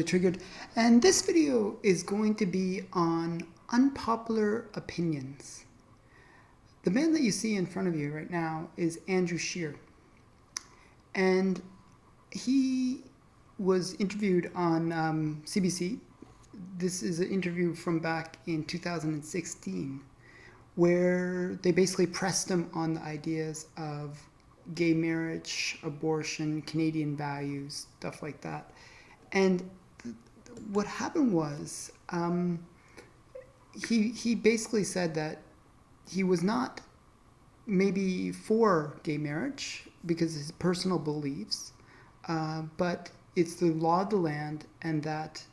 triggered. And this video is going to be on unpopular opinions. The man that you see in front of you right now is Andrew Scheer. And he was interviewed on CBC. This is an interview from back in 2016, where they basically pressed him on the ideas of gay marriage, abortion, Canadian values, stuff like that. And what happened was he basically said that he was not maybe for gay marriage because of his personal beliefs, but it's the law of the land, and that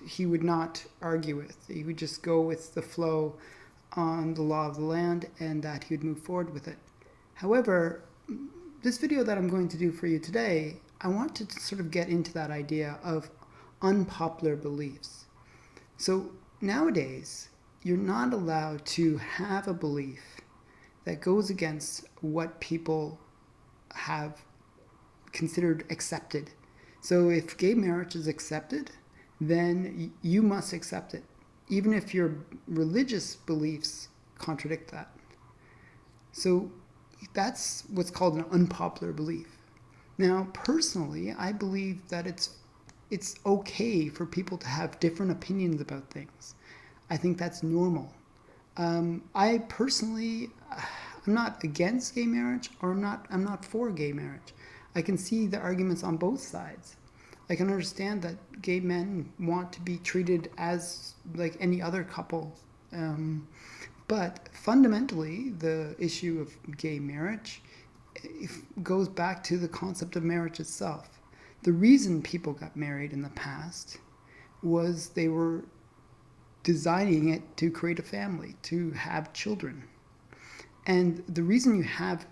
he would not argue with. He would just go with the flow on the law of the land, and that he would move forward with it. However, this video that I'm going to do for you today, I want to sort of get into that idea of unpopular beliefs. So nowadays, you're not allowed to have a belief that goes against what people have considered accepted. So if gay marriage is accepted, then you must accept it, even if your religious beliefs contradict that. So that's what's called an unpopular belief. Now, personally, I believe that it's okay for people to have different opinions about things. I think that's normal. I personally, I'm not against gay marriage, or I'm not for gay marriage. I can see the arguments on both sides. I can understand that gay men want to be treated as like any other couple. But fundamentally, the issue of gay marriage goes back to the concept of marriage itself. The reason people got married in the past was they were designing it to create a family, to have children. And the reason you have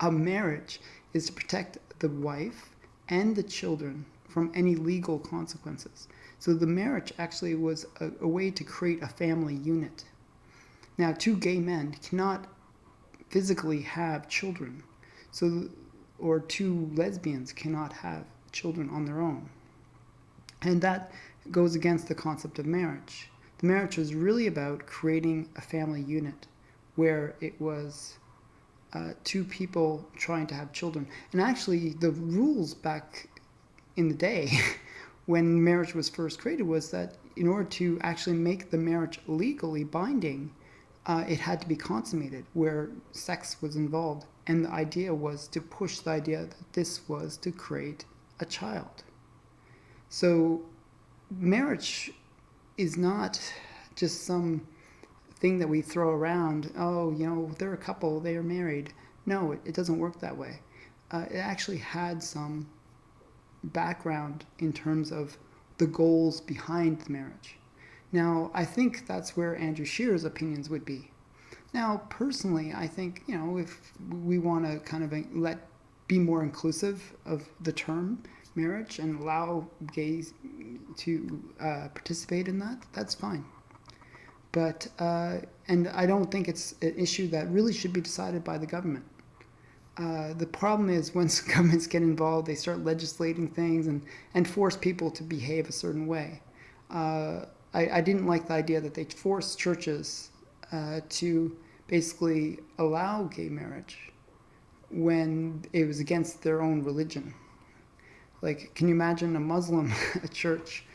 a marriage is to protect the wife and the children from any legal consequences. So the marriage actually was a way to create a family unit. Now, two gay men cannot physically have children, or two lesbians cannot have children on their own. And that goes against the concept of marriage. The marriage was really about creating a family unit where it was two people trying to have children. And actually, the rules back in the day when marriage was first created was that in order to actually make the marriage legally binding, it had to be consummated, where sex was involved. And the idea was to push the idea that this was to create a child. So marriage is not just some thing that we throw around. Oh, they're a couple, they are married. No, it doesn't work that way. It actually had some background in terms of the goals behind the marriage. Now, I think that's where Andrew Scheer's opinions would be. Now, personally, I think, if we want to kind of be more inclusive of the term marriage and allow gays to participate in that, that's fine. But, and I don't think it's an issue that really should be decided by the government. The problem is once governments get involved, they start legislating things and force people to behave a certain way. I didn't like the idea that they forced churches to basically allow gay marriage when it was against their own religion. Like, can you imagine a Muslim church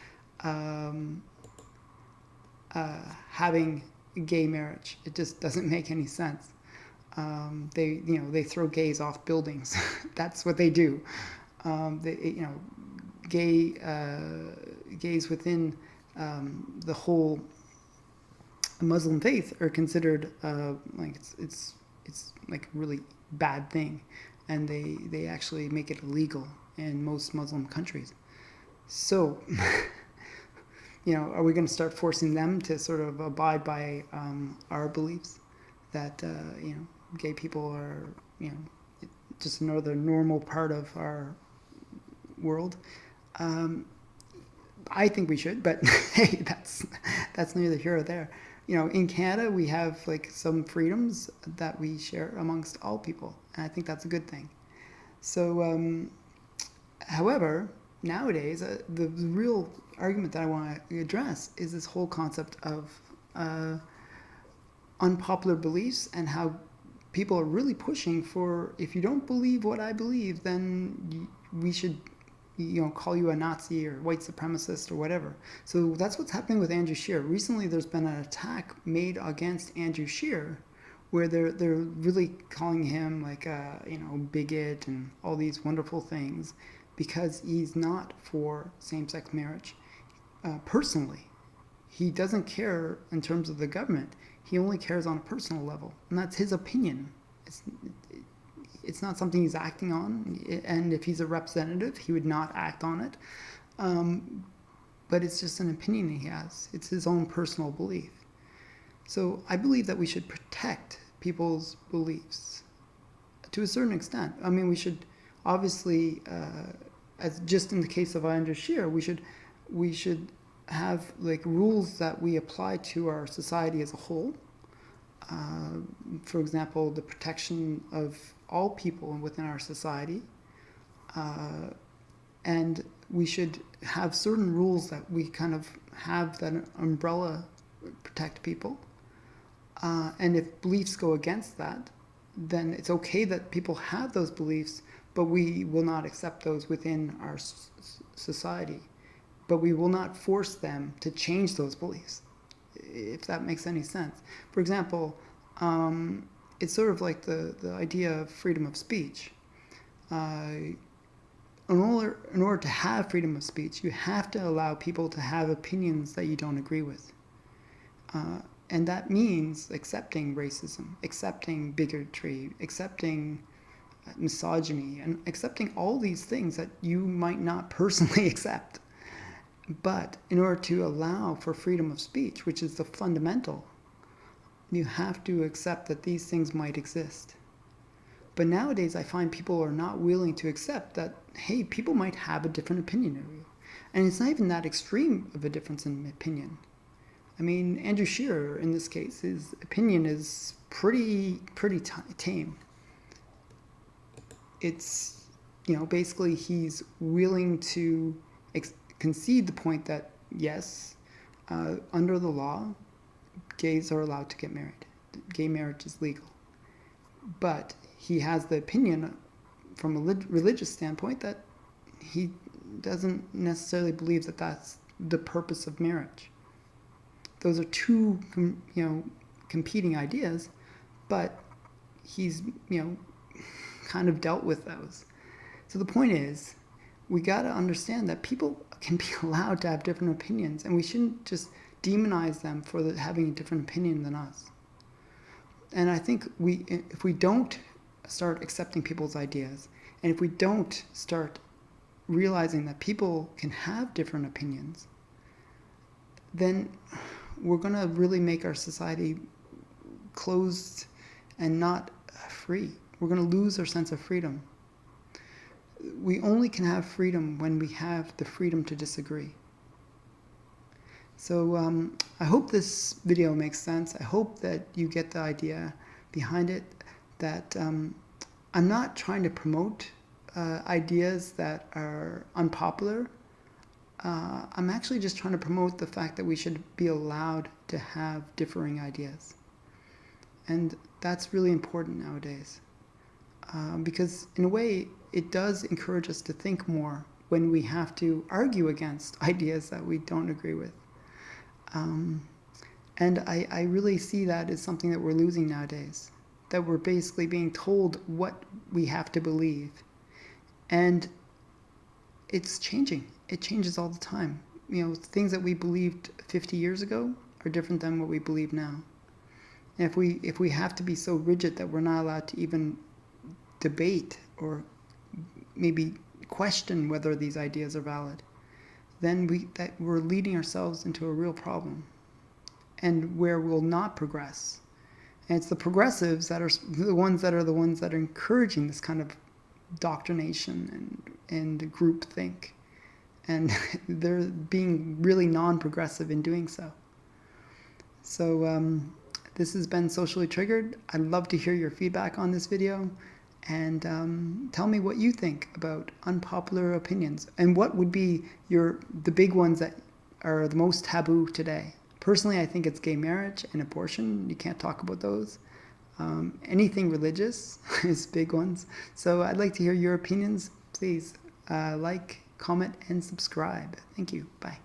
having gay marriage? It just doesn't make any sense. They throw gays off buildings. That's what they do. Gays within the whole Muslim faith are considered like it's like a really bad thing, and they actually make it illegal in most Muslim countries. So, are we going to start forcing them to sort of abide by our beliefs that gay people are just another normal part of our world? I think we should, but hey, that's neither here or there. In Canada, we have like some freedoms that we share amongst all people, and I think that's a good thing. So, however, nowadays, the real argument that I want to address is this whole concept of unpopular beliefs, and how people are really pushing for, if you don't believe what I believe, then we should, call you a Nazi or white supremacist or whatever. So that's what's happening with Andrew Scheer. Recently, there's been an attack made against Andrew Scheer, where they're really calling him like a bigot and all these wonderful things, because he's not for same-sex marriage. Personally, he doesn't care in terms of the government. He only cares on a personal level, and that's his opinion. It's not something he's acting on, and if he's a representative, he would not act on it. But it's just an opinion he has. It's his own personal belief. So I believe that we should protect people's beliefs to a certain extent. I mean, we should obviously, as just in the case of Andrew Scheer, we should have like rules that we apply to our society as a whole. For example, the protection of all people within our society, and we should have certain rules that we kind of have that umbrella protect people. And if beliefs go against that, then it's okay that people have those beliefs, but we will not accept those within our society. But we will not force them to change those beliefs, if that makes any sense. For example, it's sort of like the idea of freedom of speech. In order to have freedom of speech, you have to allow people to have opinions that you don't agree with. And that means accepting racism, accepting bigotry, accepting misogyny, and accepting all these things that you might not personally accept. But in order to allow for freedom of speech, which is the fundamental, you have to accept that these things might exist. But nowadays, I find people are not willing to accept that, hey, people might have a different opinion of you. And it's not even that extreme of a difference in opinion. I mean, Andrew Scheer, in this case, his opinion is pretty tame. It's, basically he's willing to concede the point that, yes, under the law, gays are allowed to get married. Gay marriage is legal. But he has the opinion from a religious standpoint that he doesn't necessarily believe that that's the purpose of marriage. Those are two, competing ideas, but he's, kind of dealt with those. So the point is, we got to understand that people can be allowed to have different opinions, and we shouldn't just demonize them for having a different opinion than us. And I think if we don't start accepting people's ideas, and if we don't start realizing that people can have different opinions, then we're going to really make our society closed and not free. We're going to lose our sense of freedom. We only can have freedom when we have the freedom to disagree. So I hope this video makes sense. I hope that you get the idea behind it, that I'm not trying to promote ideas that are unpopular. I'm actually just trying to promote the fact that we should be allowed to have differing ideas. And that's really important nowadays. Because in a way, it does encourage us to think more when we have to argue against ideas that we don't agree with. And I really see that as something that we're losing nowadays, that we're basically being told what we have to believe. And it's changing. It changes all the time. Things that we believed 50 years ago are different than what we believe now. And if we have to be so rigid that we're not allowed to even debate or maybe question whether these ideas are valid, then we're leading ourselves into a real problem, and where we'll not progress. And it's the progressives that are the ones that are encouraging this kind of doctrination and groupthink, and they're being really non-progressive in doing so. So this has been Socially Triggered. I'd love to hear your feedback on this video, and tell me what you think about unpopular opinions and what would be the big ones that are the most taboo today. Personally, I think it's gay marriage and abortion. You can't talk about those. Anything religious is big ones. So I'd like to hear your opinions. Please like, comment, and subscribe. Thank you. Bye.